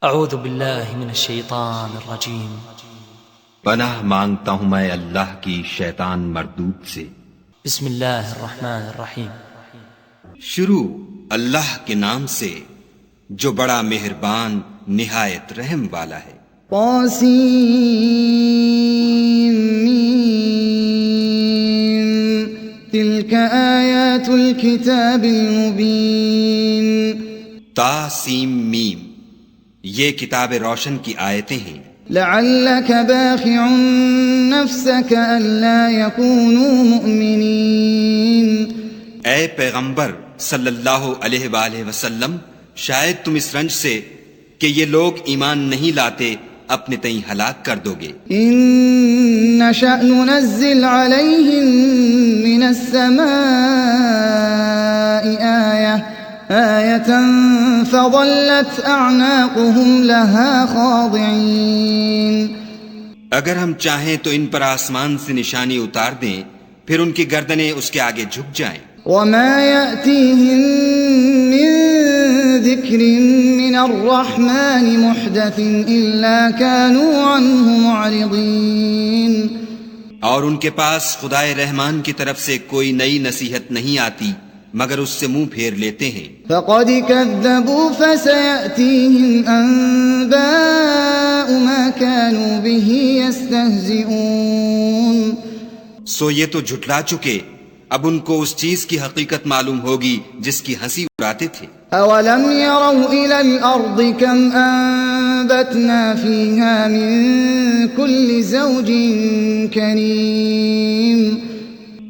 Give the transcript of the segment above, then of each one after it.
اعوذ باللہ من الشیطان الرجیم۔ پناہ مانگتا ہوں میں اللہ کی شیطان مردود سے۔ بسم اللہ الرحمن الرحیم۔ شروع اللہ کے نام سے جو بڑا مہربان نہایت رحم والا ہے۔ طاسیم تلک آیات الکتاب المبین۔ تاسیم میم، یہ کتاب روشن کی آیتیں ہیں۔ لعلک باخع نفسک الا یکونوا مؤمنین۔ اے پیغمبر صلی اللہ علیہ وآلہ وسلم، شاید تم اس رنج سے کہ یہ لوگ ایمان نہیں لاتے اپنے تئیں ہلاک کر دو گے۔ ان نشأ ننزل علیہم من السماء آیة فظلت اعناقهم لها خاضعین۔ اگر ہم چاہیں تو ان پر آسمان سے نشانی اتار دیں، پھر ان کی گردنیں اس کے آگے جھک جائیں۔ وما يأتيهم من ذكر من الرحمن محدث إلا كانوا عنه معرضين۔ اور ان کے پاس خدائے رحمان کی طرف سے کوئی نئی نصیحت نہیں آتی مگر اس سے منہ پھیر لیتے ہیں۔ فقد كذبوا فسيأتيهم أنباء ما كانوا به يستهزئون۔ سو یہ تو جھٹلا چکے، اب ان کو اس چیز کی حقیقت معلوم ہوگی جس کی ہنسی اڑاتے تھے۔ اولم يروا الى الارض كم انبتنا فيها من كل زوج كريم۔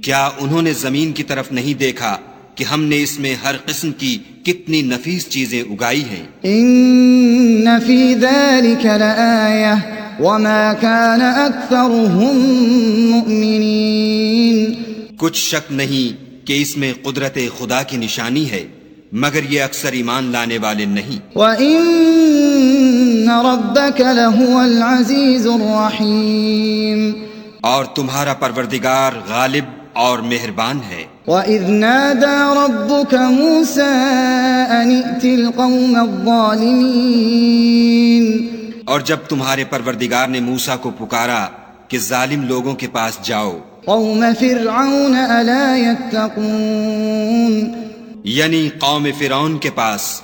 کیا انہوں نے زمین کی طرف نہیں دیکھا کہ ہم نے اس میں ہر قسم کی کتنی نفیس چیزیں اگائی ہیں۔ ان في ذلك لآية وما كان اكثرهم مؤمنين۔ کچھ شک نہیں کہ اس میں قدرت خدا کی نشانی ہے، مگر یہ اکثر ایمان لانے والے نہیں۔ وَإِنَّ رَبَّكَ لَهُوَ الْعَزِيزُ الرَّحِيمُ۔ اور تمہارا پروردگار غالب اور مہربان ہے۔ وَإِذْ نَادَى رَبُّكَ مُوسَىٰ أَنِ ائْتِ الْقَوْمَ الظَّالِمِينَ۔ اور جب تمہارے پروردگار نے موسیٰ کو پکارا کہ ظالم لوگوں کے پاس جاؤ، قوم فرعون ألا يتقون۔ یعنی قوم فرعون کے پاس،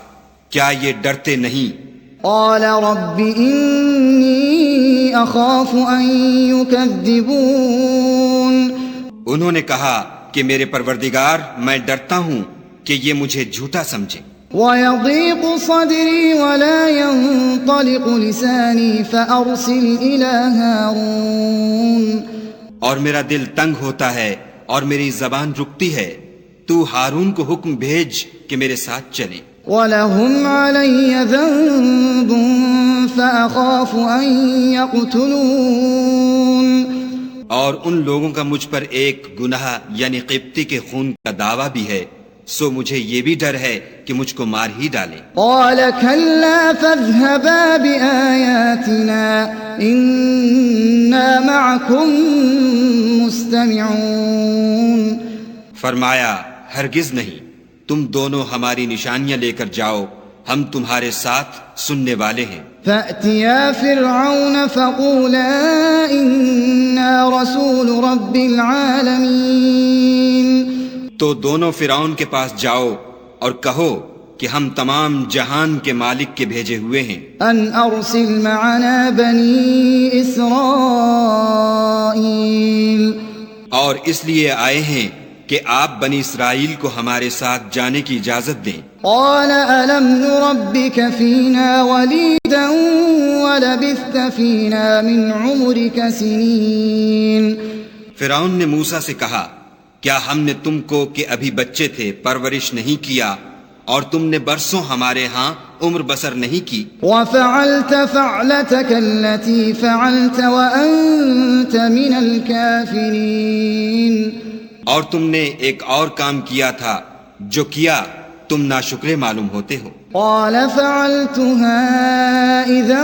کیا یہ ڈرتے نہیں؟ قال رب إني أخاف أن يكذبون۔ انہوں نے کہا کہ میرے پروردگار، میں ڈرتا ہوں کہ یہ مجھے جھوٹا سمجھیں۔ ويضيق صدري ولا ينطلق لساني فأرسل إلى هارون۔ اور میرا دل تنگ ہوتا ہے اور میری زبان رکتی ہے، تو ہارون کو حکم بھیج کہ میرے ساتھ چلیں۔ وَلَهُمْ عَلَيَّ ذَنبٌ فَأَخَافُ أَن يَقْتُلُونَ۔ اور ان لوگوں کا مجھ پر ایک گناہ یعنی قبطی کے خون کا دعویٰ بھی ہے، سو مجھے یہ بھی ڈر ہے کہ مجھ کو مار ہی ڈالیں۔ قَالَ كَلَّا فَاذْهَبَا بِآيَاتِنَا إِنَّا مَعَكُمْ مُسْتَمِعُونَ۔ فرمایا ہرگز نہیں، تم دونوں ہماری نشانیاں لے کر جاؤ، ہم تمہارے ساتھ سننے والے ہیں۔ فَأْتِيَا فِرْعَوْنَ فَقُولَا إِنَّا رَسُولُ رَبِّ الْعَالَمِينَ۔ تو دونوں فرعون کے پاس جاؤ اور کہو کہ ہم تمام جہان کے مالک کے بھیجے ہوئے ہیں۔ ان ارسل معنا بنی اسرائیل۔ اور اس لیے آئے ہیں کہ آپ بنی اسرائیل کو ہمارے ساتھ جانے کی اجازت دیں۔ قال الم نربك فينا وليدا ولبثت فينا من عمرك سنين۔ فرعون نے موسیٰ سے کہا، کیا ہم نے تم کو کہ ابھی بچے تھے پرورش نہیں کیا اور تم نے برسوں ہمارے ہاں عمر بسر نہیں کی؟ وفعلت فعلتك التي فعلت وأنت من الكافرين۔ اور تم نے ایک اور کام کیا تھا جو کیا، تم ناشکرے معلوم ہوتے ہو۔ قال فعلتها إذا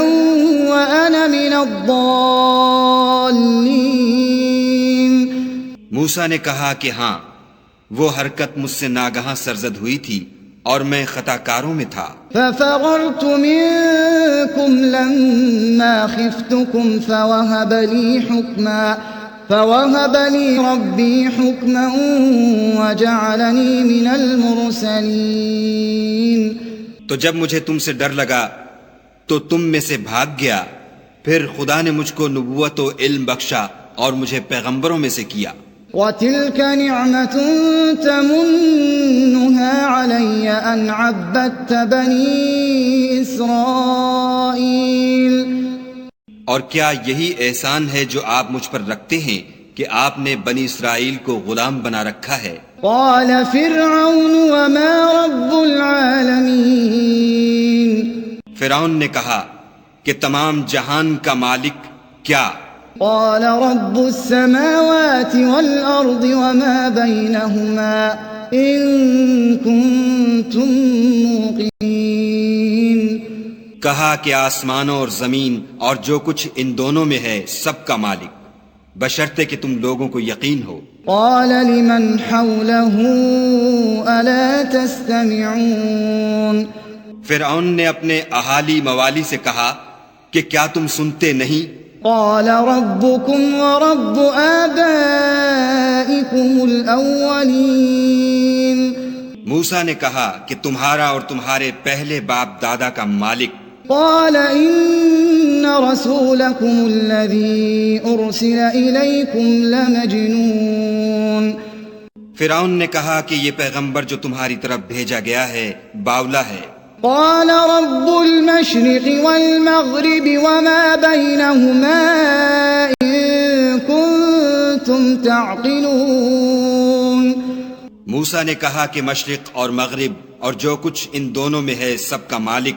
وأنا من الضالين۔ موسیٰ نے کہا کہ ہاں، وہ حرکت مجھ سے ناگہاں سرزد ہوئی تھی اور میں خطا کاروں میں تھا. ففررت منكم لما خفتكم فوهب لي ربي حكما وجعلني من المرسلين. تو جب مجھے تم سے ڈر لگا تو تم میں سے بھاگ گیا، پھر خدا نے مجھ کو نبوت و علم بخشا اور مجھے پیغمبروں میں سے کیا. وَتِلْكَ نِعْمَةٌ تَمُنُّهَا عَلَيَّ أَنْ عَبَّدتَّ بَنِي إِسْرَائِيلَ. اور کیا یہی احسان ہے جو آپ مجھ پر رکھتے ہیں کہ آپ نے بنی اسرائیل کو غلام بنا رکھا ہے؟ قال فرعون وما رب العالمین. فرعون نے کہا کہ تمام جہان کا مالک کیا؟ قال رب السماوات والأرض وما بينهما إن كنتم موقنين. کہا کہ آسمانوں اور زمین اور جو کچھ ان دونوں میں ہے سب کا مالک، بشرطے کہ تم لوگوں کو یقین ہو. قال لمن حوله ألا تستمعون. فرعون نے اپنے اہالی موالی سے کہا کہ کیا تم سنتے نہیں؟ قال ربكم ورب آبائكم الأولين. موسیٰ نے کہا کہ تمہارا اور تمہارے پہلے باپ دادا کا مالک. قال إن رسولكم الذي أرسل إليكم لمجنون. فرعون نے کہا کہ یہ پیغمبر جو تمہاری طرف بھیجا گیا ہے باولا ہے. قال رب المشرق والمغرب وما بينهما إن كنتم تعقلون. موسیٰ نے کہا کہ مشرق اور مغرب اور جو کچھ ان دونوں میں ہے سب کا مالک،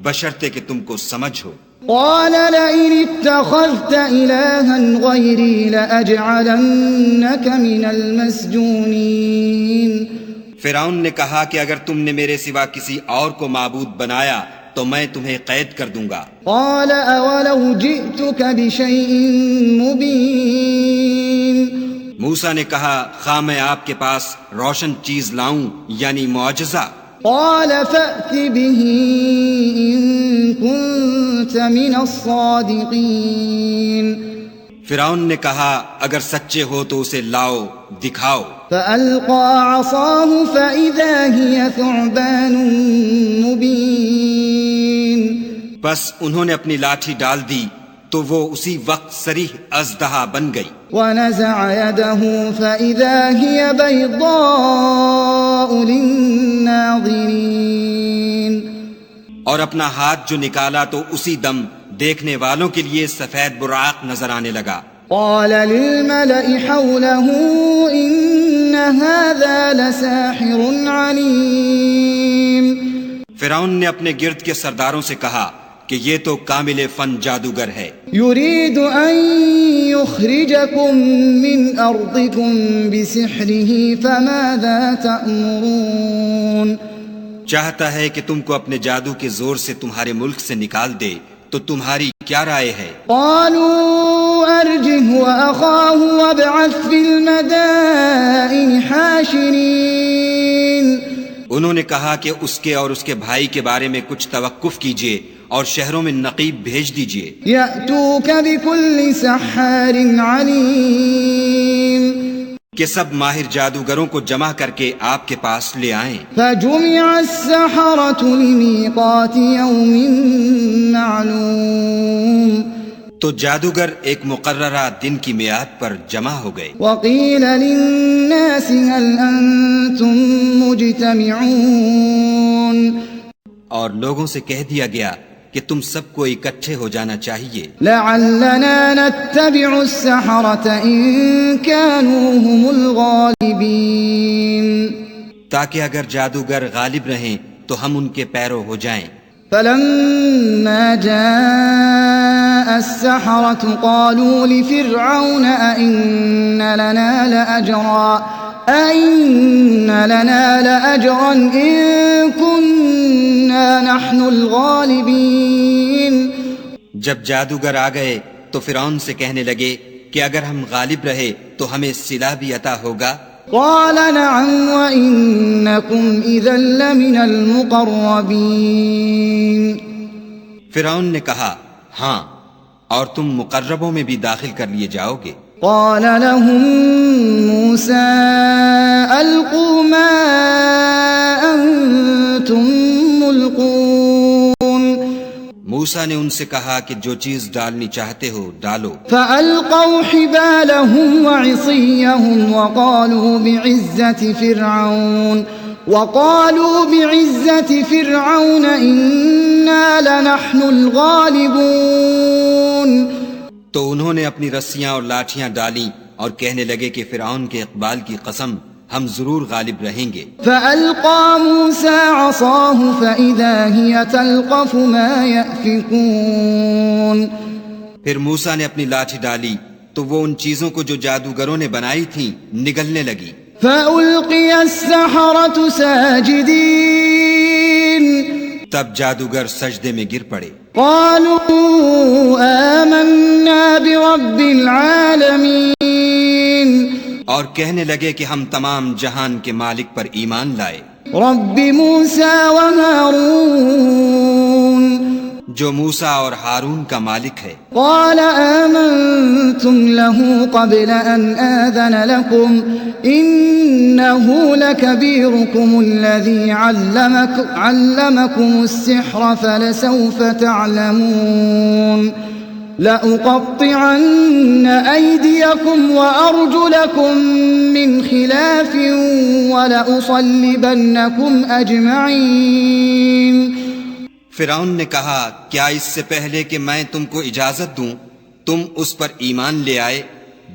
بشرطے کہ تم کو سمجھ ہو. قال لئن اتخذت إلها غيري لأجعلنك من المسجونين. فرعون نے کہا کہ اگر تم نے میرے سوا کسی اور کو معبود بنایا تو میں تمہیں قید کر دوں گا. قال أولو جئتك بشيء مبين. موسیٰ نے کہا خواہ میں آپ کے پاس روشن چیز لاؤں یعنی معجزہ. قال فأت به إن كنت من الصادقين. فرعون نے کہا اگر سچے ہو تو اسے لاؤ، دکھاؤ. فألقى عصاه فإذا هي ثعبان مبين. بس انہوں نے اپنی لاٹھی ڈال دی تو وہ اسی وقت صریح اژدہا بن گئی. ونزع يده فإذا هي بيضاء للناظرين. اور اپنا ہاتھ جو نکالا تو اسی دم دیکھنے والوں کے لیے سفید براق نظر آنے لگا. قال للملأ حوله إن هذا لساحر عليم. فرعون نے اپنے گرد کے سرداروں سے کہا کہ یہ تو کامل فن جادوگر ہے. يريد أن يخرجكم من أرضكم بسحره فماذا تأمرون. چاہتا ہے کہ تم کو اپنے جادو کے زور سے تمہارے ملک سے نکال دے، تو تمہاری کیا رائے ہے؟ قالوا أرجه وأخاه وابعث في المدائن حاشرين. انہوں نے کہا کہ اس کے اور اس کے بھائی کے بارے میں کچھ توقف کیجئے اور شہروں میں نقیب بھیج دیجئے. يأتوك بكل سحار عليم. کہ سب ماہر جادوگروں کو جمع کر کے آپ کے پاس لے آئیں. فجمع السحرة لميقات يوم معلوم. تو جادوگر ایک مقررہ دن کی میعاد پر جمع ہو گئے. وقيل للناس هل أنتم مجتمعون. اور لوگوں سے کہہ دیا گیا کہ تم سب کو اکٹھے ہو جانا چاہیے. لعلنا نتبع السحرة إن كانوا هم الغالبين. تاکہ اگر جادوگر غالب رہیں تو ہم ان کے پیرو ہو جائیں. فلما جاء السحرة قالوا لفرعون أئن لنا لأجرا إن كنا نحن الغالبين. جب جادوگر آ گئے تو فرعون سے کہنے لگے کہ اگر ہم غالب رہے تو ہمیں صلہ بھی عطا ہوگا. قال نعم وإنكم إذا لمن المقربين. فرعون نے کہا ہاں، اور تم مقربوں میں بھی داخل کر لیے جاؤ گے. قال لهم موسى ألقوا ما أنتم ملقون. موسیٰ نے ان سے کہا کہ جو چیز ڈالنی چاہتے ہو ڈالو. فألقوا حبالهم وعصيهم وقالوا بعزة فرعون إنا لنحن الغالبون. تو انہوں نے اپنی رسیاں اور لاٹھیاں ڈالیں اور کہنے لگے کہ فرعون کے اقبال کی قسم ہم ضرور غالب رہیں گے. فألقى موسى عصاه فإذا هي تلقف ما يأفكون. پھر موسیٰ نے اپنی لاٹھی ڈالی تو وہ ان چیزوں کو جو جادوگروں نے بنائی تھیں نگلنے لگی. فألقي السحرة ساجدين. تب جادوگر سجدے میں گر پڑے. قالوا آمنا برب العالمين. اور کہنے لگے کہ ہم تمام جہان کے مالک پر ایمان لائے. رب موسى وهارون. جو موسیٰ اور ہارون کا مالک ہے. قال آمنتم له قبل أن آذن لكم إنه لكبيركم الذي علمكم السحر فلسوف تعلمون لأقطعن أيديكم وأرجلكم من خلاف ولأصلبنكم أجمعين. فرعون نے کہا کیا اس سے پہلے کہ میں تم کو اجازت دوں تم اس پر ایمان لے آئے؟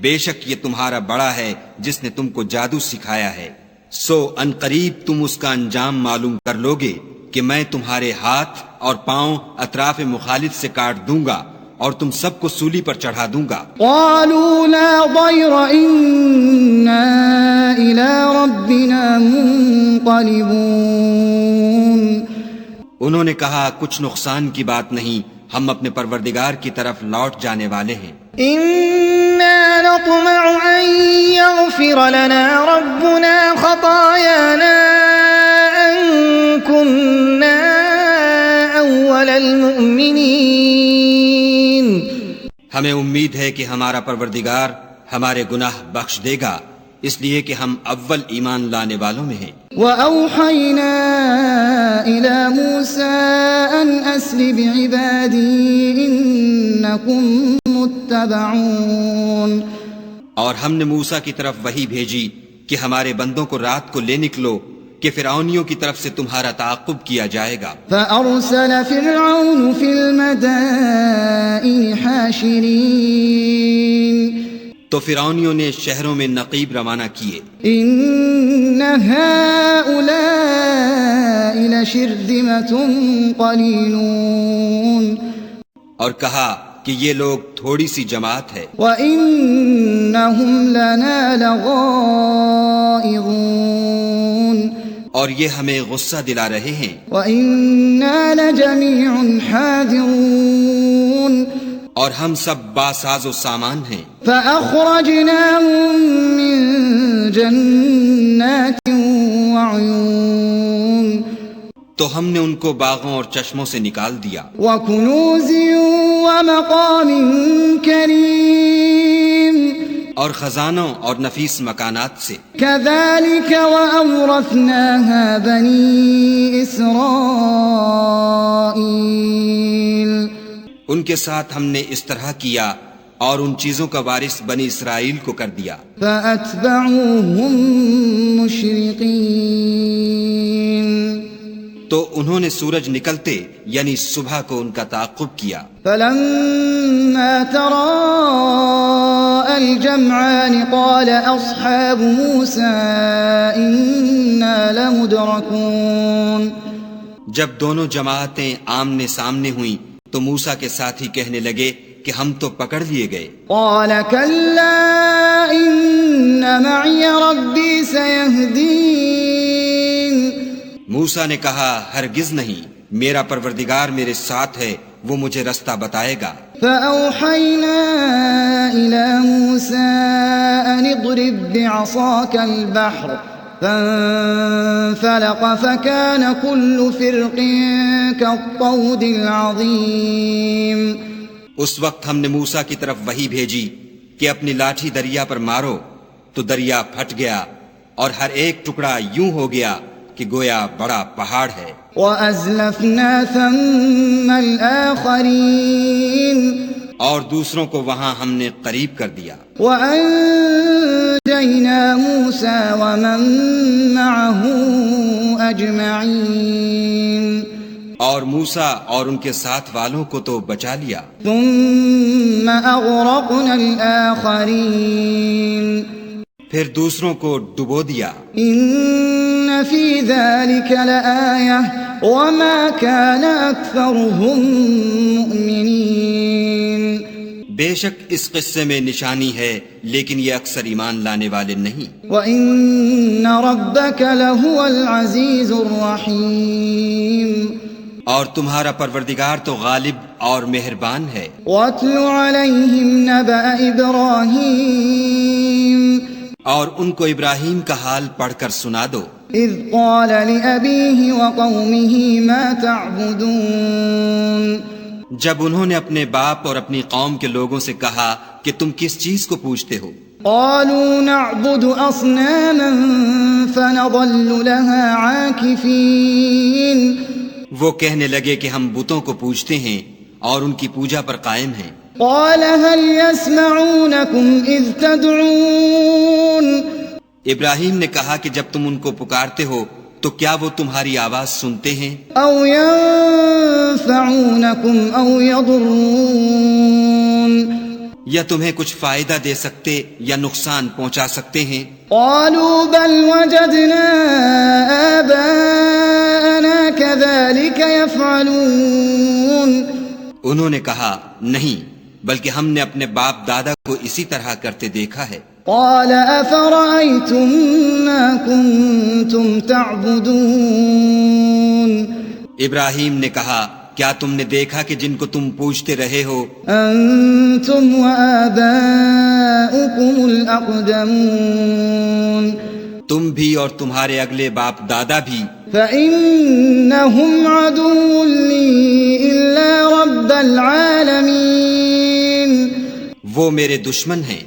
بے شک یہ تمہارا بڑا ہے جس نے تم کو جادو سکھایا ہے. سو ان قریب تم اس کا انجام معلوم کر لوگے کہ میں تمہارے ہاتھ اور پاؤں اطراف مخالف سے کاٹ دوں گا اور تم سب کو سولی پر چڑھا دوں گا. قالوا لا ضير إنا إلى ربنا منقلبون. انہوں نے کہا کچھ نقصان کی بات نہیں، ہم اپنے پروردگار کی طرف لوٹ جانے والے ہیں. إنا نطمع أن يغفر لنا ربنا خطايانا أن كنا أول المؤمنين. ہمیں امید ہے کہ ہمارا پروردگار ہمارے گناہ بخش دے گا اس لیے کہ ہم اول ایمان لانے والوں میں ہیں. وأوحينا إلى موسى أن أسر بعبادي إنكم متبعون. اور ہم نے موسیٰ کی طرف وحی بھیجی کہ ہمارے بندوں کو رات کو لے نکلو کہ فرعونیوں کی طرف سے تمہارا تعاقب کیا جائے گا. فأرسل فرعون في المدائن حاشرين. تو فرعونیوں نے شہروں میں نقیب روانہ کیے. إن هؤلاء لشرذمة قليلون. اور کہا کہ یہ لوگ تھوڑی سی جماعت ہے. وَإِنَّهُمْ لَنَا لَغَائِظُونَ. اور یہ ہمیں غصہ دلا رہے ہیں. وَإِنَّا لَجَمِيعٌ حَاذِرُونَ. اور ہم سب باساز و سامان ہیں. فَأَخْرَجْنَاهُمْ مِنْ جَنَّاتٍ وَعُيُونٍ. تو ہم نے ان کو باغوں اور چشموں سے نکال دیا. وَكُنُوزٍ وَمَقَامٍ كَرِيمٍ. اور خزانوں اور نفیس مکانات سے. كَذَلِكَ وَأَوْرَثْنَاهَا بَنِي إِسْرَائِيلَ. ان کے ساتھ ہم نے اس طرح کیا اور ان چیزوں کا وارث بنی اسرائیل کو کر دیا. فَأَتْبَعُوهُمْ مُشْرِقِينَ. تو انہوں نے سورج نکلتے یعنی صبح کو ان کا تعاقب کیا. فَلَمَّا تَرَاءَ الْجَمْعَانِ قَالَ أَصْحَابُ مُوسَىٰ إِنَّا لَمُدْرَكُونَ. جب دونوں جماعتیں آمنے سامنے ہوئیں تو موسیٰ کے ساتھی کہنے لگے کہ ہم تو پکڑ لیے گئے. قال كلا إن معي ربي سيهدين. موسیٰ نے کہا ہرگز نہیں، میرا پروردگار میرے ساتھ ہے، وہ مجھے رستہ بتائے گا. فأوحينا إلى موسى أن اضرب بعصاك البحر فانفلق فكان كل فرق كالطود العظيم. اس وقت ہم نے موسیٰ کی طرف وحی بھیجی کہ اپنی لاٹھی دریا پر مارو، تو دریا پھٹ گیا اور ہر ایک ٹکڑا یوں ہو گیا کہ گویا بڑا پہاڑ ہے. وَأَزْلَفْنَا ثَمَّ الْآخَرِينَ. اور دوسروں کو وہاں ہم نے قریب کر دیا. وَأَنجَيْنَا مُوسَى وَمَن مَّعَهُ أَجْمَعِينَ. اور موسیٰ اور ان کے ساتھ والوں کو تو بچا لیا. ثُمَّ أَغْرَقْنَا الْآخَرِينَ. پھر دوسروں کو ڈبو دیا. إِنَّ فِي ذَلِكَ لَآيَةً وَمَا كَانَ أَكْثَرُهُم مُؤْمِنِينَ. بے شک اس قصے میں نشانی ہے لیکن یہ اکثر ایمان لانے والے نہیں. وَإِنَّ رَبَّكَ لَهُوَ الْعَزِيزُ الرَّحِيمُ. اور تمہارا پروردگار تو غالب اور مہربان ہے. وَاتْلُ عَلَيْهِمْ نَبَأَ إِبْرَاهِيمَ. اور ان کو ابراہیم کا حال پڑھ کر سنا دو. إِذْ قَالَ لِأَبِيهِ وَقَوْمِهِ مَا تَعْبُدُونَ. جب انہوں نے اپنے باپ اور اپنی قوم کے لوگوں سے کہا کہ تم کس چیز کو پوجتے ہو؟ قالوا نعبد أصناما فنظل لها عاكفين. وہ کہنے لگے کہ ہم بتوں کو پوجتے ہیں اور ان کی پوجا پر قائم ہیں. قال هل يسمعونكم إذ تدعون. ابراہیم نے کہا کہ جب تم ان کو پکارتے ہو تو کیا وہ تمہاری آواز سنتے ہیں؟ أو ينفعونكم أو يضرون. یا تمہیں کچھ فائدہ دے سکتے یا نقصان پہنچا سکتے ہیں؟ قالوا بل وجدنا آباءنا كذلك يفعلون. انہوں نے کہا نہیں، بلکہ ہم نے اپنے باپ دادا کو اسی طرح کرتے دیکھا ہے. قال أفرأيتم ما كنتم تعبدون. ابراہیم نے کہا کیا تم نے دیکھا کہ جن کو تم پوجتے رہے ہو؟ أنتم وآباؤكم الأقدمون. تم بھی اور تمہارے اگلے باپ دادا بھی. فإنهم عدو لي إلا رب العالمين. وہ میرے دشمن ہیں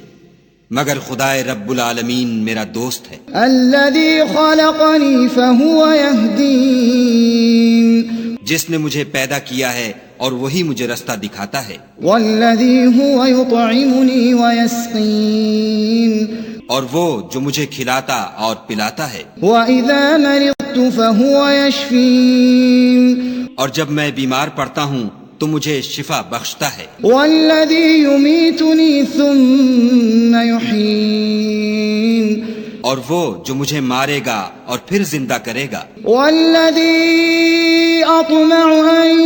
مگر خدائے رب العالمین میرا دوست ہے. الذي خلقني فهو يهدين. جس نے مجھے پیدا کیا ہے اور وہی مجھے رستہ دکھاتا ہے. والذي هو يطعمني ويسقين. اور وہ جو مجھے کھلاتا اور پلاتا ہے. وإذا مرضت فهو يشفين. اور جب میں بیمار پڑتا ہوں تو مجھے شفا بخشتا ہے. والذي يميتني ثم يحيين. اور وہ جو مجھے مارے گا اور پھر زندہ کرے گا. والذي أطمع أن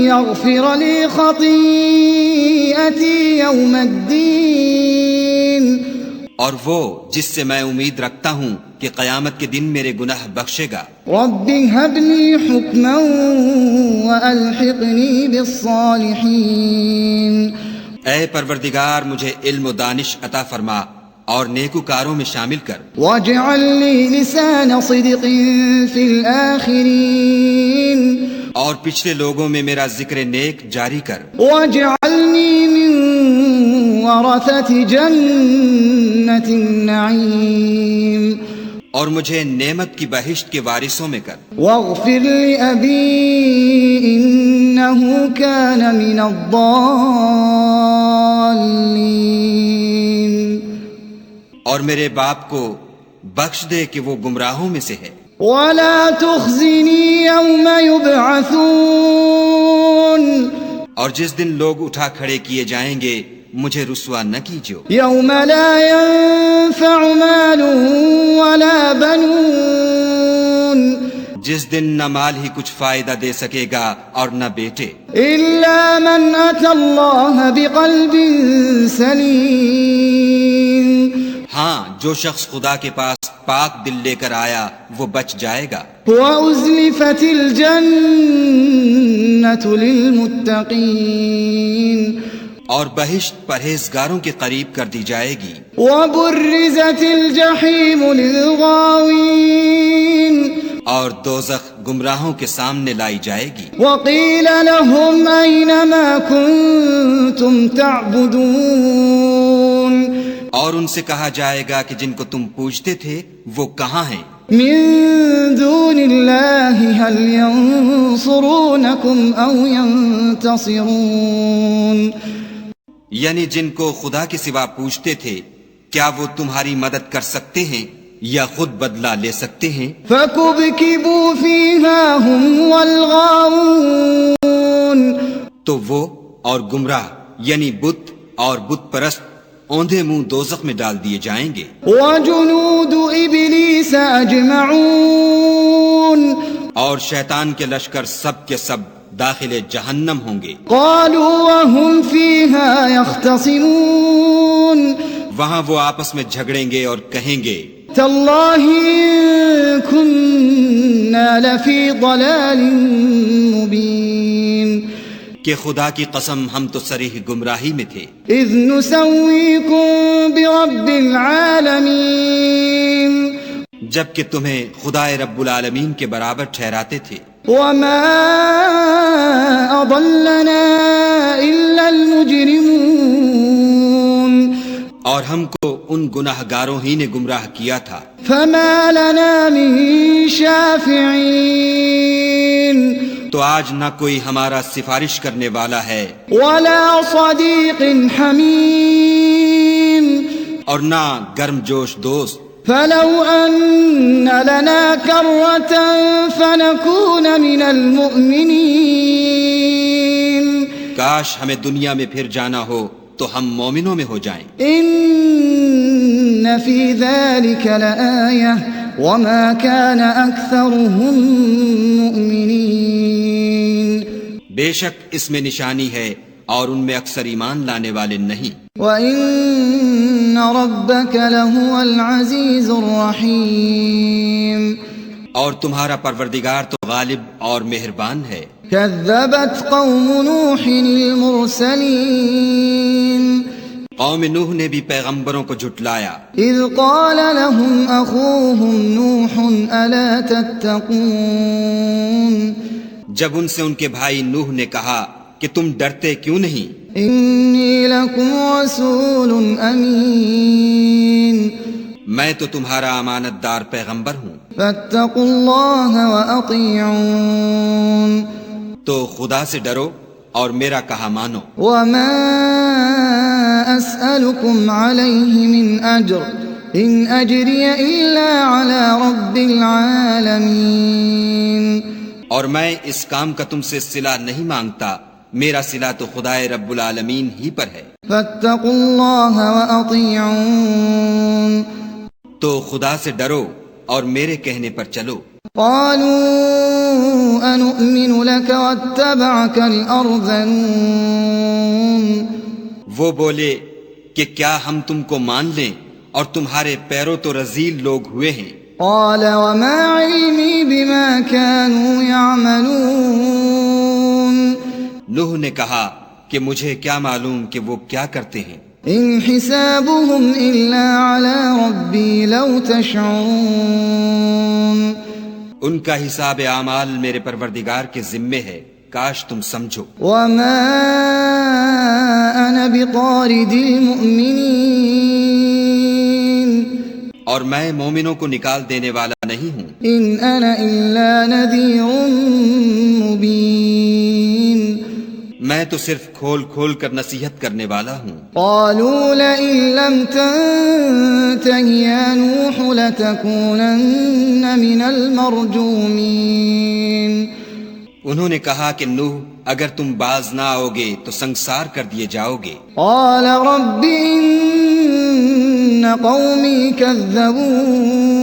يغفر لي خطيئتي يوم الدين. اور وہ جس سے میں امید رکھتا ہوں کہ قیامت کے دن میرے گناہ بخشے گا. رب هب لي حكما وألحقني بالصالحين. اے پروردگار مجھے علم و دانش عطا فرما اور نیکوکاروں میں شامل کر. واجعل لي لسان صدق في الآخرين. اور پچھلے لوگوں میں میرا ذکر نیک جاری کر. واجعلني من ورثة جنة النعيم. اور مجھے نعمت کی بہشت کے وارثوں میں کر. واغفر لأبي إنه كان من الضالين. اور میرے باپ کو بخش دے کہ وہ گمراہوں میں سے ہے. ولا تخزني يوم يبعثون. اور جس دن لوگ اٹھا کھڑے کیے جائیں گے مجھے رسوا نہ کیجو. يوم لا ينفع مال ولا بنون. جس دن نہ مال ہی کچھ فائدہ دے سکے گا اور نہ بیٹے. إلا من أتى الله بقلب سليم. ہاں جو شخص خدا کے پاس پاک دل لے کر آیا وہ بچ جائے گا. وأزلفت الجنة للمتقين. اور بہشت پرہیزگاروں کے قریب کر دی جائے گی. وبرزت الجحیم للغاوین اور دوزخ گمراہوں کے سامنے لائی جائے گی. وقیل لهم أين ما كنتم تعبدون اور ان سے کہا جائے گا کہ جن کو تم پوجتے تھے وہ کہاں ہیں؟ من دون الله هل ينصرونكم أو ينتصرون یعنی جن کو خدا کے سوا پوجتے تھے کیا وہ تمہاری مدد کر سکتے ہیں یا خود بدلہ لے سکتے ہیں؟ فكبكبوا فيها هم والغاوون تو وہ اور گمراہ یعنی بت اور بت پرست اوندھے منہ دوزخ میں ڈال دیے جائیں گے. وجنود إبليس أجمعون اور شیطان کے لشکر سب کے سب داخل جہنم ہوں گے. قالوا وهم فيها يختصمون وہاں وہ آپس میں جھگڑیں گے اور کہیں گے تالله إن كنا لفي ضلال مبين کہ خدا کی قسم ہم تو صریح گمراہی میں تھے. إذ نسويكم برب العالمين جبکہ تمہیں خدا رب العالمین کے برابر ٹھہراتے تھے. وما أضلنا إلا المجرمون اور ہم کو ان گناہ گاروں ہی نے گمراہ کیا تھا. فما لنا من شافعين تو آج نہ کوئی ہمارا سفارش کرنے والا ہے ولا صديق حميم اور نہ گرم جوش دوست. فلو أن لنا كرة فنكون من المؤمنين کاش ہمیں دنیا میں پھر جانا ہو تو ہم مومنوں میں ہو جائیں. إن في ذلك لآية وما كان أكثرهم مؤمنين بے شک اس میں نشانی ہے اور ان میں اکثر ایمان لانے والے نہیں. وَإِنَّ رَبَّكَ لَهُوَ الْعَزِيزُ الرَّحِيمُ اور تمہارا پروردگار تو غالب اور مہربان ہے. كذبت قوم نوح المرسلين قوم نوح نے بھی پیغمبروں کو جھٹلایا إذ قال لهم أخوهم نوح ألا تتقون جب ان سے ان کے بھائی نوح نے کہا کہ تم ڈرتے کیوں نہیں؟ إني لكم رسول أمين میں تو تمہارا امانت دار پیغمبر ہوں فاتقوا الله وأطيعون تو خدا سے ڈرو اور میرا کہا مانو. وما أسألكم عليه من أجر إن أجري إلا على رب العالمين اور میں اس کام کا تم سے صلہ نہیں مانگتا، میرا صلہ تو خدا رب العالمین ہی پر ہے. فاتقوا الله وأطيعون تو خدا سے ڈرو اور میرے کہنے پر چلو. قالوا أنؤمن لك واتبعك الأرذلون وہ بولے کہ کیا ہم تم کو مان لیں اور تمہارے پیروں تو رذیل لوگ ہوئے ہیں. قال وما علمي بما كانوا يعملون نوح نے کہا کہ مجھے کیا معلوم کہ وہ کیا کرتے ہیں. إن حسابهم إلا على ربي لو تشعرون ان کا حساب اعمال میرے پروردگار کے ذمے ہے، کاش تم سمجھو. وما أنا بطارد المؤمنين اور میں مومنوں کو نکال دینے والا نہیں ہوں. إن أنا إلا نذير مبين میں تو صرف کھول کھول کر نصیحت کرنے والا ہوں. قالوا لئن لم تنته يا نوح لتكونن من المرجومين انہوں نے کہا کہ نوح اگر تم باز نہ آؤ گے تو سنسار کر دیے جاؤ گے. قال رب إن قومي كذبون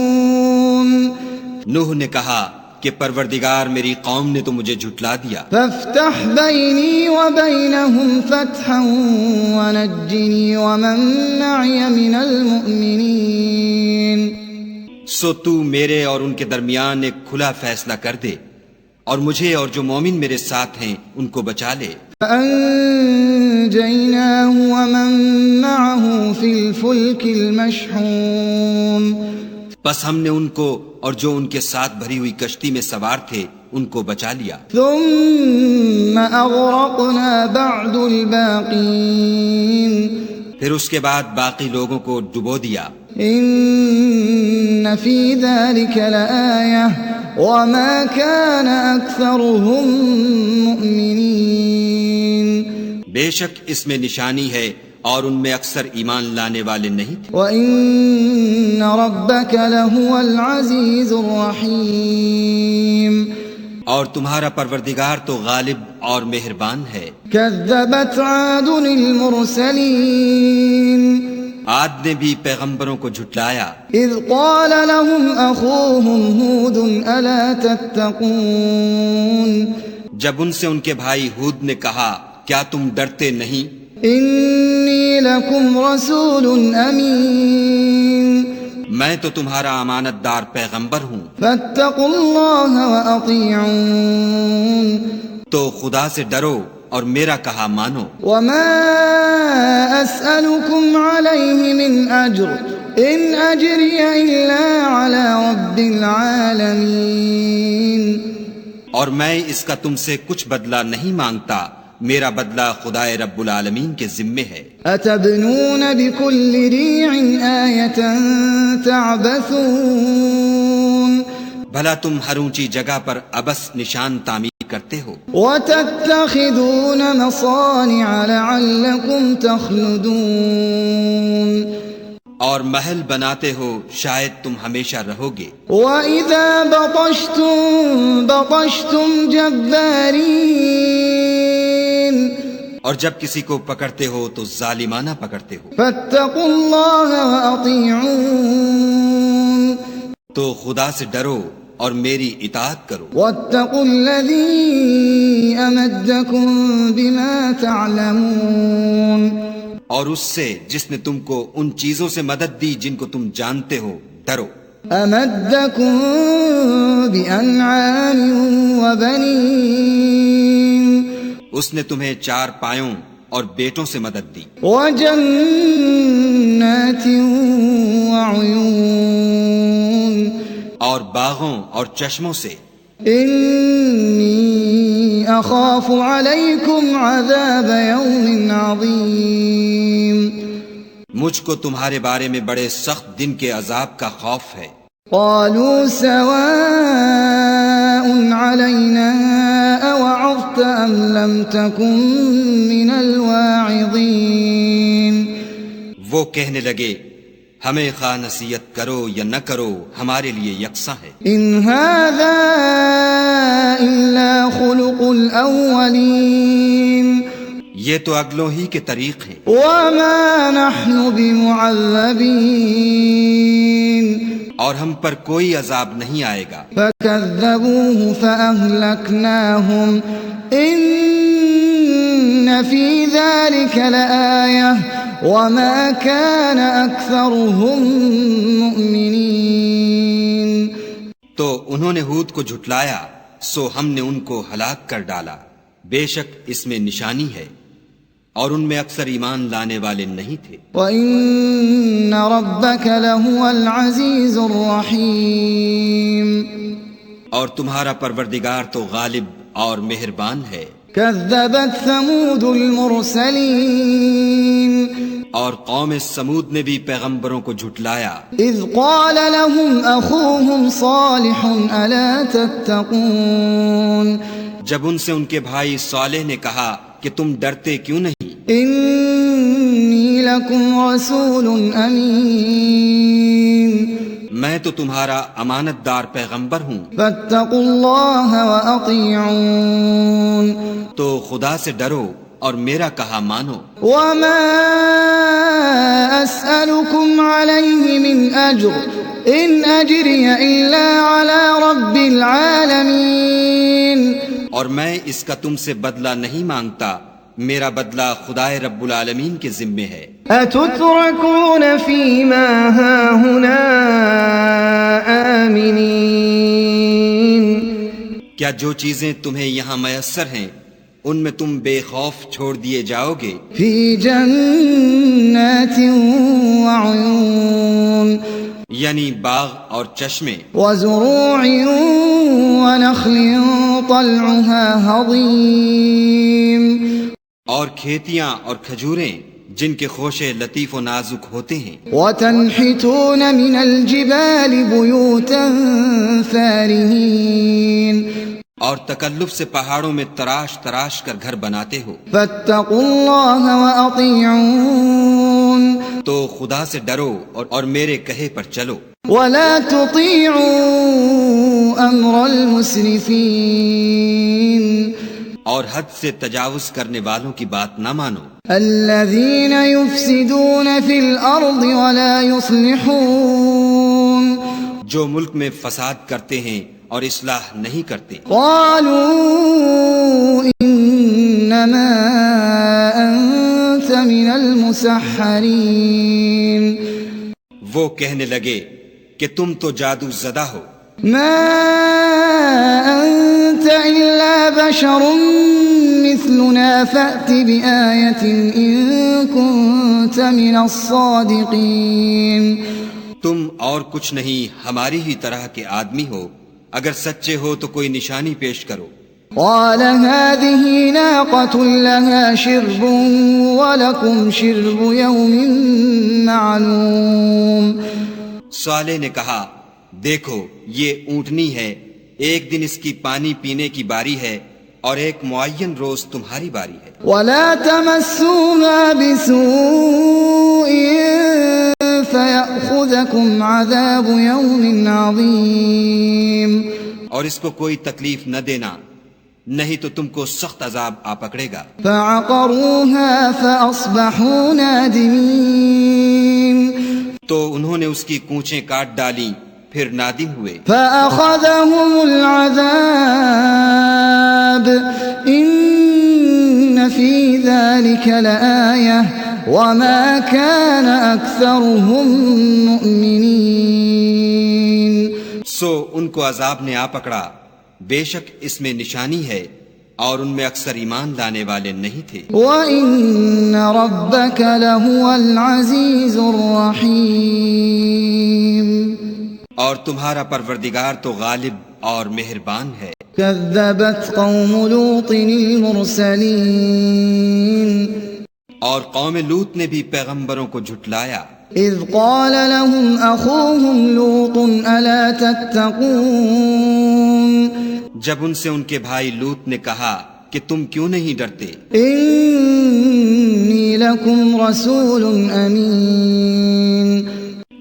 نوح نے کہا کہ پروردگار میری قوم نے تو مجھے جھٹلا دیا. فافتح بيني وبينهم فتحا ونجني ومن معي من المؤمنين سو تو میرے اور ان کے درمیان ایک کھلا فیصلہ کر دے اور مجھے اور جو مومن میرے ساتھ ہیں ان کو بچا لے. فأنجيناه ومن معه في الفلك المشحون بس ہم نے ان کو اور جو ان کے ساتھ بھری ہوئی کشتی میں سوار تھے ان کو بچا لیا. ثم أغرقنا بعد الباقين پھر اس کے بعد باقی لوگوں کو ڈبو دیا. إن في ذلك لآية وما كان أكثرهم مؤمنين بے شک اس میں نشانی ہے اور ان میں اکثر ایمان لانے والے نہیں تھے. وَإِنَّ رَبَّكَ لَهُوَ الْعَزِيزُ الرَّحِيمُ اور تمہارا پروردگار تو غالب اور مہربان ہے. كذبت عاد المرسلين عاد نے بھی پیغمبروں کو جھٹلایا. إذ قال لهم أخوهم هود ألا تتقون جب ان سے ان کے بھائی ہود نے کہا کیا تم ڈرتے نہیں؟ إني لكم رسول أمين میں تو تمہارا امانت دار پیغمبر ہوں فاتقوا الله وأطيعون تو خدا سے ڈرو اور میرا کہا مانو. وما أسألكم عليه من أجر إن أجري إلا على رب العالمين اور میں اس کا تم سے کچھ بدلہ نہیں مانگتا، میرا بدلہ خدائے رب العالمین کے ذمے ہے. أتبنون بكل ريع آية تعبثون بھلا تم ہر اونچی جگہ پر ابس نشان تعمیر کرتے ہو وتتخذون مصانع لعلكم تخلدون اور محل بناتے ہو شاید تم ہمیشہ رہو گے. وَإِذَا بَطَشْتُمْ جَبَّارِينَ اور جب کسی کو پکڑتے ہو تو ظالمانہ پکڑتے ہو. فَاتَّقُوا اللَّهَ وَأَطِيعُونَ تو خدا سے ڈرو اور میری اطاعت کرو. وَاتَّقُوا الَّذِي أَمَدَّكُم بِمَا تَعْلَمُونَ اور اس سے جس نے تم کو ان چیزوں سے مدد دی جن کو تم جانتے ہو ڈرو. أَمَدَّكُم بِأَنْعَامٍ وَبَنِينَ اس نے تمہیں 4 پایوں اور بیٹوں سے مدد دی. وَجَنَّاتٍ وَعُيُونٍ اور باغوں اور چشموں سے. إِنِّي أَخَافُ عَلَيْكُمْ عَذَابَ يَوْمٍ عَظِيمٍ مجھ کو تمہارے بارے میں بڑے سخت دن کے عذاب کا خوف ہے. قالوا سواء علينا أوعظت أم لم تكن من الواعظين وہ کہنے لگے ہمیں خواہ نصیحت کرو یا نہ کرو ہمارے لیے یکساں ہے. إن هذا إلا خلق الأولين یہ تو اگلوں ہی کے طریق ہیں. وما نحن بمعذبين اور ہم پر کوئی عذاب نہیں آئے گا. فكذبوه فأهلكناهم إن في ذلك لآية وما كان أكثرهم مؤمنين تو انہوں نے ہود کو جھٹلایا سو ہم نے ان کو ہلاک کر ڈالا. بے شک اس میں نشانی ہے اور ان میں اکثر ایمان لانے والے نہیں تھے. وَإِنَّ رَبَّكَ لَهُوَ الْعَزِيزُ الرَّحِيمُ اور تمہارا پروردگار تو غالب اور مہربان ہے. كذبت ثمود المرسلين اور قوم سمود نے بھی پیغمبروں کو جھٹلایا. إذ قال لهم أخوهم صالح ألا تتقون جب ان سے ان کے بھائی صالح نے کہا کہ تم ڈرتے کیوں نہیں؟ إني لكم رسول أمين میں تو تمہارا امانت دار پیغمبر ہوں فاتقوا الله وأطيعون تو خدا سے ڈرو اور میرا کہا مانو. وما أسألكم عليه من أجر إن أجري إلا على رب العالمين اور میں اس کا تم سے بدلہ نہیں مانگتا، میرا بدلہ خدائے رب العالمین کے ذمے ہے. أتتركون فيما هاهنا آمنين کیا جو چیزیں تمہیں یہاں میسر ہیں ان میں تم بے خوف چھوڑ دیے جاؤ گے فی جنات وعیون یعنی باغ اور چشمے وزروع ونخل طلعها هضیم اور کھیتیاں اور کھجوریں جن کے خوشے لطیف و نازک ہوتے ہیں وتنحتون من الجبال بیوتا فارہین اور تکلف سے پہاڑوں میں تراش تراش کر گھر بناتے ہو فاتقوا اللہ واطیعون تو خدا سے ڈرو اور میرے کہے پر چلو ولا تطیعوا امر المسرفین اور حد سے تجاوز کرنے والوں کی بات نہ مانو الذین یفسدون فی الارض ولا یصلحون جو ملک میں فساد کرتے ہیں اور اصلاح نہیں کرتے قالوا انما انت من المسحرین وہ کہنے لگے کہ تم تو جادو زدہ ہو ما انت الا بشر مثلنا فأت بآیة ان كنت من الصادقین تم اور کچھ نہیں ہماری ہی طرح کے آدمی ہو اگر سچے ہو تو کوئی نشانی پیش کرو قال هذه ناقة لها شرب ولكم شرب يوم معلوم صالح نے کہا دیکھو یہ اونٹنی ہے ایک دن اس کی پانی پینے کی باری ہے اور ایک معین روز تمہاری باری ہے ولا تمسوها بسوء فيأخذكم عذاب يوم عظيم اور اس کو کوئی تکلیف نہ دینا نہیں تو تم کو سخت عذاب آ پکڑے گا فعقروها فأصبحوا نادمين تو انہوں نے اس کی کونچیں کاٹ ڈالی پھر نادم ہوئے فأخذهم العذاب إن في ذلك لآية وما كان أكثرهم مؤمنين سو ان کو عذاب نے آ پکڑا بے شک اس میں نشانی ہے اور ان میں اکثر ایمان لانے والے نہیں تھے وَإِنَّ رَبَّكَ لَهُوَ الْعَزِيزُ الرَّحِيمُ اور تمہارا پروردگار تو غالب اور مہربان ہے كذبت قوم لوط المرسلين اور قوم لوط نے بھی پیغمبروں کو جھٹلایا إذ قال لهم أخوهم لوط ألا تتقون جب ان سے ان کے بھائی لوط نے کہا کہ تم کیوں نہیں ڈرتے إني لكم رسول أمين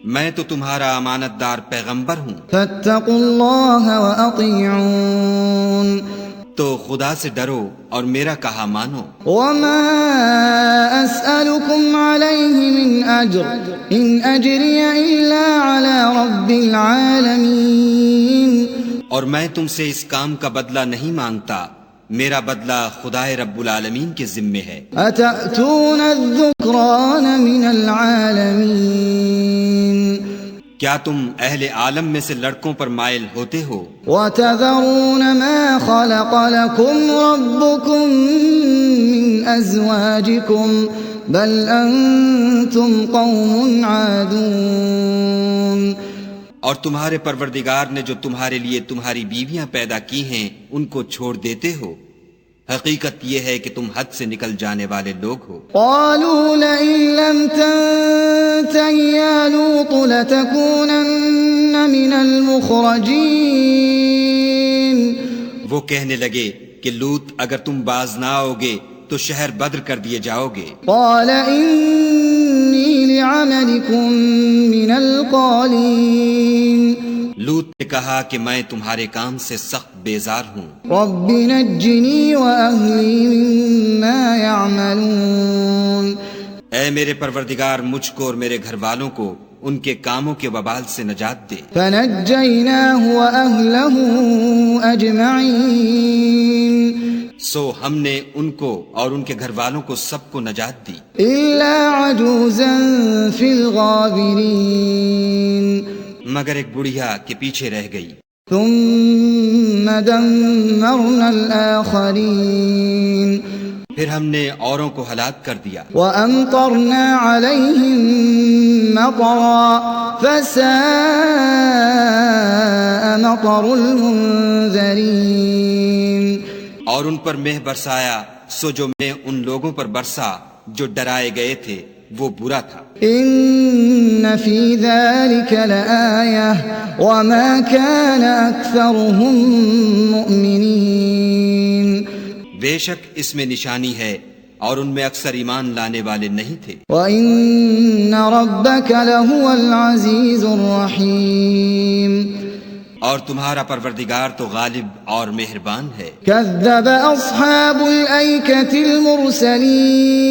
میں تو تمہارا امانت دار پیغمبر ہوں فاتقوا الله وأطيعون تو خدا سے ڈرو اور میرا کہا مانو وما أسألكم عليه من أجر إن أجري إلا على رب العالمين اور میں تم سے اس کام کا بدلہ نہیں مانگتا میرا بدلہ خدائے رب العالمین کے ذمے ہے أتأتون الذكران من العالمين کیا تم اہل عالم میں سے لڑکوں پر مائل ہوتے ہو وتذرون ما خلق لكم ربكم من أزواجكم بل أنتم قوم عادون اور تمہارے پروردگار نے جو تمہارے لیے تمہاری بیویاں پیدا کی ہیں ان کو چھوڑ دیتے ہو حقیقت یہ ہے کہ تم حد سے نکل جانے والے لوگ ہو قالوا لئن لم تنته يا لوط لتكونن من المخرجين وہ کہنے لگے کہ لوط اگر تم باز نہ آؤگے تو شہر بدر کر دیے جاؤ گے قال إني لعملكم من القالين لوط نے کہا کہ میں تمہارے کام سے سخت بیزار ہوں رب نجني وأهلي مما يعملون اے میرے پروردگار مجھ کو اور میرے گھر والوں کو ان کے کاموں کے وبال سے نجات دے فنجيناه وأهله أجمعين سو ہم نے ان کو اور ان کے گھر والوں کو سب کو نجات دی إلا عجوزا في الغابرين مگر ایک بڑھیا کے پیچھے رہ گئی ثم دمرنا الآخرين پھر ہم نے اوروں کو ہلاک کر دیا وأمطرنا عليهم مطرا فساء مطر المنذرين اور ان پر مہ برسایا سو جو مہ ان لوگوں پر برسا جو ڈرائے گئے تھے وہ برا تھا إن في ذلك لآية وما كان أكثرهم مؤمنين بے شک اس میں نشانی ہے اور ان میں اکثر ایمان لانے والے نہیں تھے وَإِنَّ رَبَّكَ لَهُوَ الْعَزِيزُ الرَّحِيمُ اور تمہارا پروردگار تو غالب اور مہربان ہے كذب أصحاب الأيكة المرسلين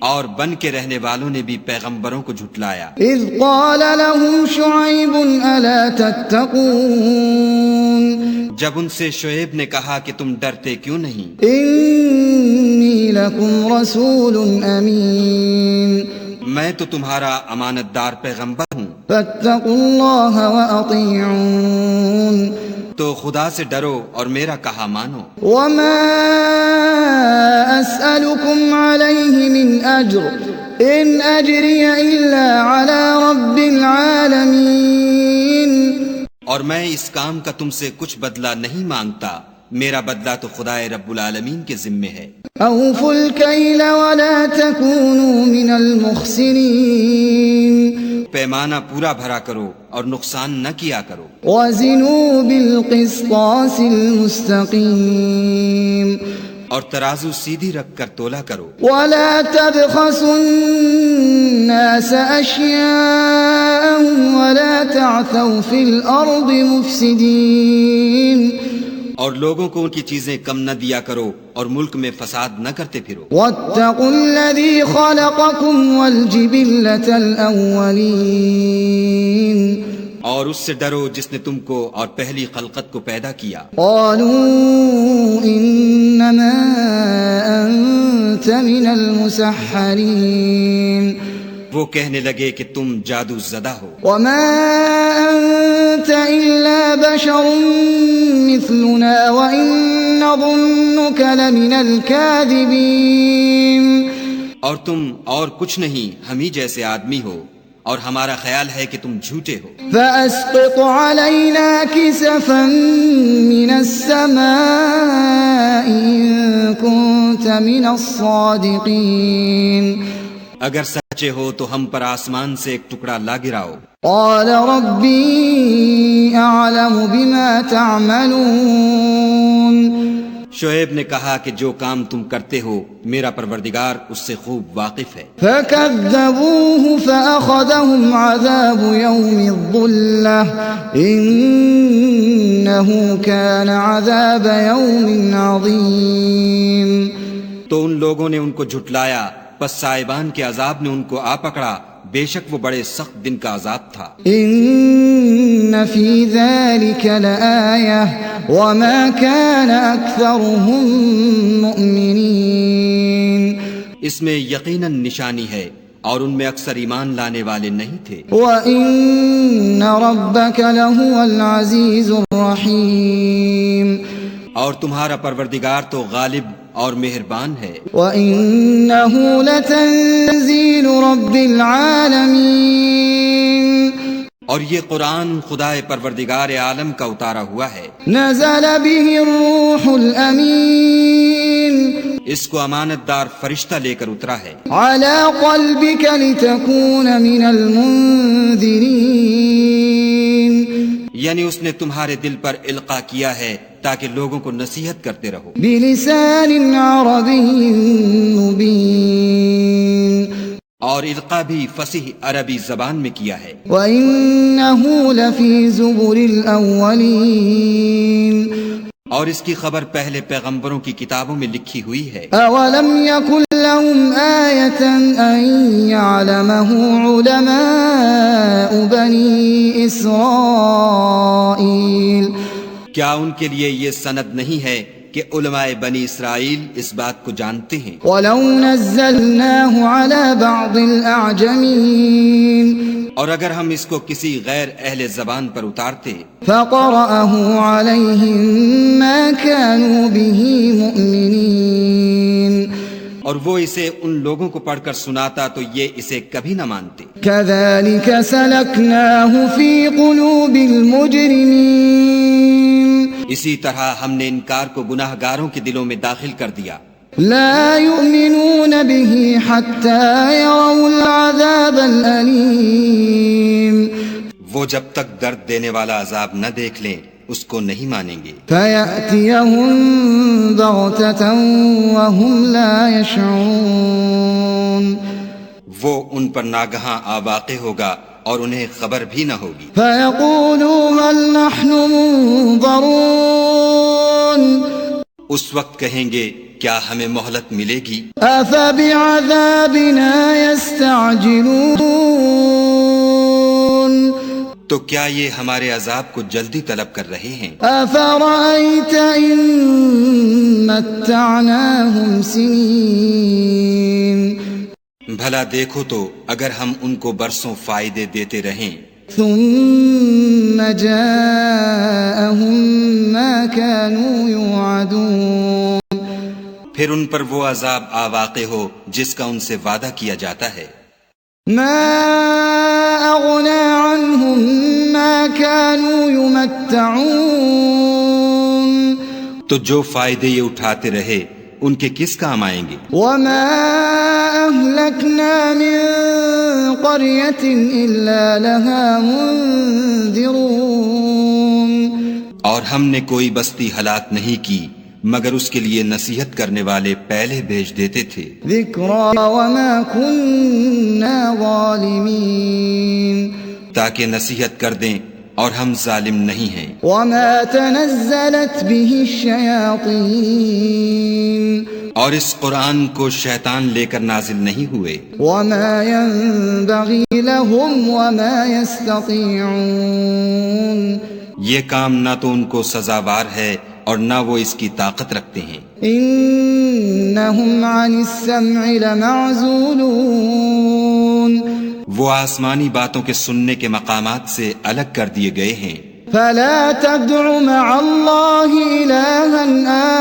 اور بن کے رہنے والوں نے بھی پیغمبروں کو جھٹلایا إذ قال لهم شعيب ألا تتقون جب ان سے شعیب نے کہا کہ تم ڈرتے کیوں نہیں إني لكم رسول أمين میں تو تمہارا امانت دار پیغمبر ہوں فاتقوا الله وأطيعون تو خدا سے ڈرو اور میرا کہا مانو وما أسألكم عليه من أجر إن أجري إلا على رب العالمين اور میں اس کام کا تم سے کچھ بدلہ نہیں مانگتا میرا بدلہ تو خدا رب العالمین کے ذمے ہے أوفوا الكيل ولا تكونوا من المخسرين پیمانہ پورا بھرا کرو اور نقصان نہ کیا کرو وزنوا بالقسطاس المستقيم اور ترازو سیدھی رکھ کر تولا کرو ولا تبخسوا الناس أشياءهم ولا تعثوا في الأرض مفسدين اور لوگوں کو ان کی چیزیں کم نہ دیا کرو اور ملک میں فساد نہ کرتے پھرو واتقوا الذي خلقكم والجبلة الأولين اور اس سے ڈرو جس نے تم کو اور پہلی خلقت کو پیدا کیا قالوا إنما أنت من المسحرين وہ کہنے لگے کہ تم جادو زدہ ہو وما أنت إلا بشر مثلنا وإن نظنك لمن الكاذبين اور تم اور کچھ نہیں ہم ہی جیسے آدمی ہو اور ہمارا خیال ہے کہ تم جھوٹے ہو فأسقط علينا كسفا من السماء إن كنت من الصادقين اگر سچے ہو تو ہم پر آسمان سے ایک ٹکڑا لا گراؤ قال ربي أعلم بما تعملون شعیب نے کہا کہ جو کام تم کرتے ہو میرا پروردگار اس سے خوب واقف ہے فكذبوه فأخذهم عذاب يوم الظلة إنه كان عذاب يوم عظيم تو ان لوگوں نے ان کو جھٹلایا پس سائبان کے عذاب نے ان کو آ پکڑا بے شک وہ بڑے سخت دن کا عذاب تھا إن في ذلك لآية وما كان أكثرهم مؤمنين اس میں یقیناً نشانی ہے اور ان میں اکثر ایمان لانے والے نہیں تھے وإن ربك لهو العزيز الرحيم اور تمہارا پروردگار تو غالب اور مہربان ہے وإنه لتنزيل رب العالمين اور یہ قرآن خدا پروردگار عالم کا اتارا ہوا ہے نزل به الروح الأمين اس کو امانت دار فرشتہ لے کر اترا ہے على قلبك لتكون من المنذرين یعنی اس نے تمہارے دل پر القاء کیا ہے تاکہ لوگوں کو نصیحت کرتے رہو بلسان عربي مبين اور القاء بھی فصیح عربی زبان میں کیا ہے وإنه لفي زبر الأولين اور اس کی خبر پہلے پیغمبروں کی کتابوں میں لکھی ہوئی ہے أولم يكن لهم آية أن يعلمه علماء بني إسرائيل کیا ان کے لیے یہ سند نہیں ہے کہ علماء بنی اسرائیل اس بات کو جانتے ہیں ولو نزلناه على بعض الأعجمين اور اگر ہم اس کو کسی غیر اہل زبان پر اتارتے فقرأه عليهم ما كانوا به مؤمنين اور وہ اسے ان لوگوں کو پڑھ کر سناتا تو یہ اسے کبھی نہ مانتے. كذلك سلكناه في قلوب المجرمين اسی طرح ہم نے انکار کو گناہ گاروں کے دلوں میں داخل کر دیا. لا يؤمنون به حتى يروا العذاب الأليم وہ جب تک درد دینے والا عذاب نہ دیکھ لیں اس کو نہیں مانیں گے. فيأتيهم بغتة وهم لا يشعرون وہ ان پر ناگہاں واقع ہوگا اور انہیں خبر بھی نہ ہوگی. فيقولوا هل نحن منظرون اس وقت کہیں گے کیا ہمیں مہلت ملے گی؟ أفبعذابنا يستعجلون تو کیا یہ ہمارے عذاب کو جلدی طلب کر رہے ہیں؟ أفرأيت إن متعناهم سنين بھلا دیکھو تو اگر ہم ان کو برسوں فائدے دیتے رہیں ثم جاءهم ما كانوا يوعدون پھر ان پر وہ عذاب واقع ہو جس کا ان سے وعدہ کیا جاتا ہے. ما أغنى عنهم ما كانوا يمتعون تو جو فائدے یہ اٹھاتے رہے ان کے کس کام آئیں گے؟ وما أهلكنا من قرية إلا لها منذرون اور ہم نے کوئی بستی ہلاک نہیں کی مگر اس کے لیے نصیحت کرنے والے پہلے بھیج دیتے تھے. ذكرى وما كنا ظالمين تاکہ نصیحت کر دیں اور ہم ظالم نہیں ہیں. وما تنزلت به الشياطين اور اس قرآن کو شیطان لے کر نازل نہیں ہوئے. وما ينبغي لهم وما يستطيعون یہ کام نہ تو ان کو سزاوار ہے اور نہ وہ اس کی طاقت رکھتے ہیں. إنهم عن السمع لمعزولون وہ آسمانی باتوں کے سننے کے مقامات سے الگ کر دیے گئے ہیں. فلا تدع مع الله إلها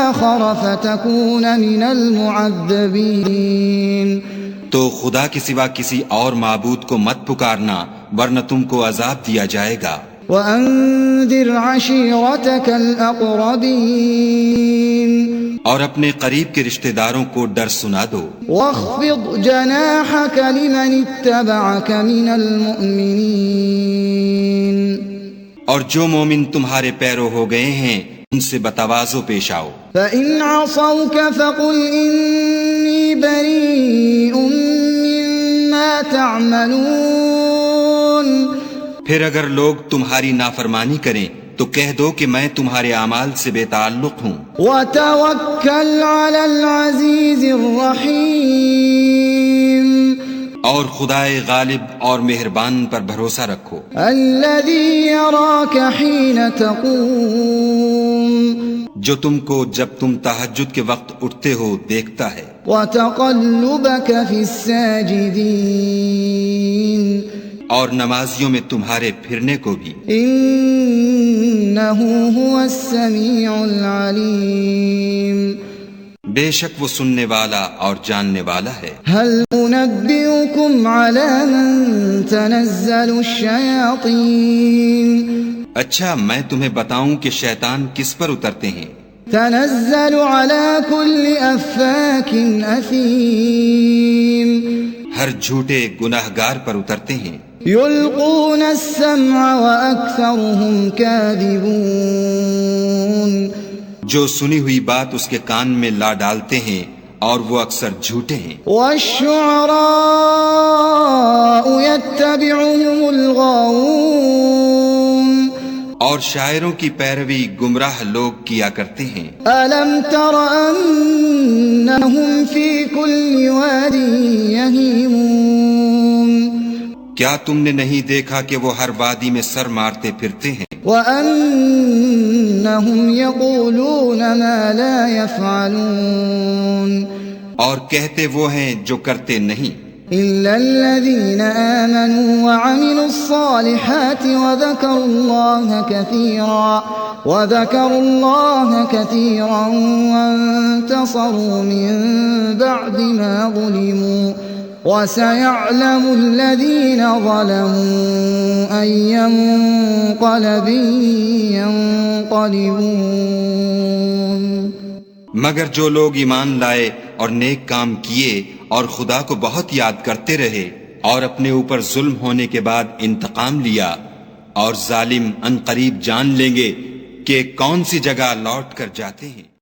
آخر فتكون من المعذبين تو خدا کے سوا کسی اور معبود کو مت پکارنا ورنہ تم کو عذاب دیا جائے گا. وأنذر عشيرتك الأقربين اور اپنے قریب کے رشتہ داروں کو ڈر سنا دو. واخفض جناحك لمن اتبعك من المؤمنين اور جو مومن تمہارے پیرو ہو گئے ہیں ان سے بتواضع پیش آؤ. فإن عصوك فقل إني بريء مما تعملون پھر اگر لوگ تمہاری نافرمانی کریں تو کہہ دو کہ میں تمہارے اعمال سے بے تعلق ہوں. وتوكل على العزيز الرحيم اور خدائے غالب اور مہربان پر بھروسہ رکھو. الذي يراك حين تقوم جو تم کو جب تم تہجد کے وقت اٹھتے ہو دیکھتا ہے. وتقلبك في الساجدين اور نمازیوں میں تمہارے پھرنے کو بھی. إنه هو السميع العليم بے شک وہ سننے والا اور جاننے والا ہے. هل أنبئكم على من تنزل الشياطين اچھا میں تمہیں بتاؤں کہ شیطان کس پر اترتے ہیں؟ تنزل على كل أفاك أثيم ہر جھوٹے گناہ گار پر اترتے ہیں. يلقون السمع وأكثرهم كاذبون جو سنی ہوئی بات اس کے کان میں لا ڈالتے ہیں اور وہ اکثر جھوٹے ہیں. والشعراء يتبعهم الغاوون اور شاعروں کی پیروی گمراہ لوگ کیا کرتے ہیں. ألم تر أنهم في كل واد يهيمون کیا تم نے نہیں دیکھا کہ وہ ہر وادی میں سر مارتے پھرتے ہیں؟ وأنهم يقولون ما لا يفعلون اور کہتے وہ ہیں جو کرتے نہیں. إلا الذين آمنوا وعملوا الصالحات وذكروا الله كثيرا وانتصروا من بعد ما ظلموا وسيعلم الذين ظلموا أي منقلب ينقلبون. مگر جو لوگ ایمان لائے اور نیک کام کیے اور خدا کو بہت یاد کرتے رہے اور اپنے اوپر ظلم ہونے کے بعد انتقام لیا، اور ظالم ان قریب جان لیں گے کہ کون سی جگہ لوٹ کر جاتے ہیں.